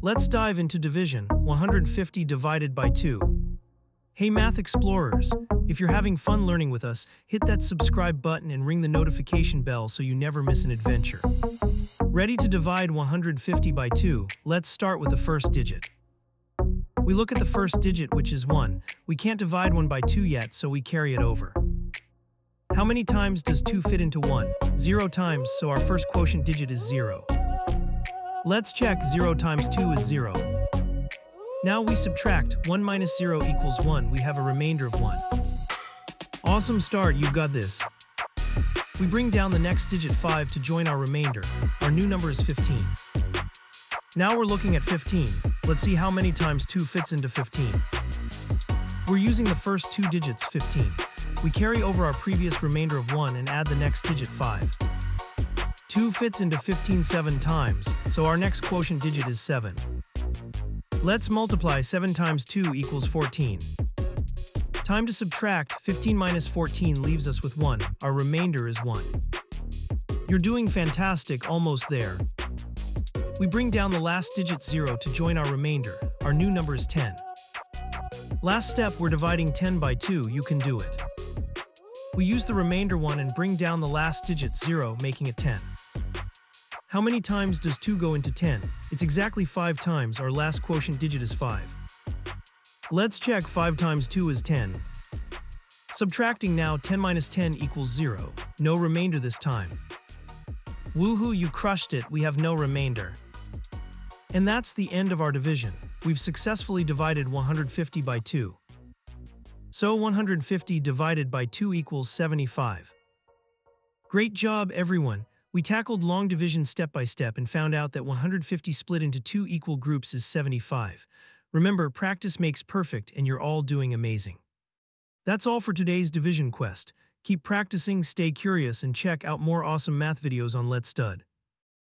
Let's dive into division, 150 divided by 2. Hey Math Explorers, if you're having fun learning with us, hit that subscribe button and ring the notification bell so you never miss an adventure. Ready to divide 150 by 2, let's start with the first digit. We look at the first digit, which is 1. We can't divide 1 by 2 yet, so we carry it over. How many times does 2 fit into 1? 0 times, so our first quotient digit is 0. Let's check. 0 times 2 is 0. Now we subtract. 1 minus 0 equals 1. We have a remainder of 1. Awesome start, you've got this. We bring down the next digit 5 to join our remainder. Our new number is 15. Now we're looking at 15. Let's see how many times 2 fits into 15. We're using the first two digits, 15. We carry over our previous remainder of 1 and add the next digit 5. 2 fits into 15 7 times, so our next quotient digit is 7. Let's multiply. 7 times 2 equals 14. Time to subtract. 15 minus 14 leaves us with 1. Our remainder is 1. You're doing fantastic, almost there. We bring down the last digit 0 to join our remainder. Our new number is 10. Last step, we're dividing 10 by 2. You can do it. We use the remainder 1 and bring down the last digit 0, making it 10. How many times does 2 go into 10? It's exactly 5 times. Our last quotient digit is 5. Let's check. 5 times 2 is 10. Subtracting now. 10 minus 10 equals 0. No remainder this time. Woohoo, you crushed it. We have no remainder. And that's the end of our division. We've successfully divided 150 by 2. So 150 divided by 2 equals 75. Great job, everyone. We tackled long division step by step and found out that 150 split into 2 equal groups is 75. Remember, practice makes perfect, and you're all doing amazing. That's all for today's division quest. Keep practicing, stay curious, and check out more awesome math videos on Let's Stud.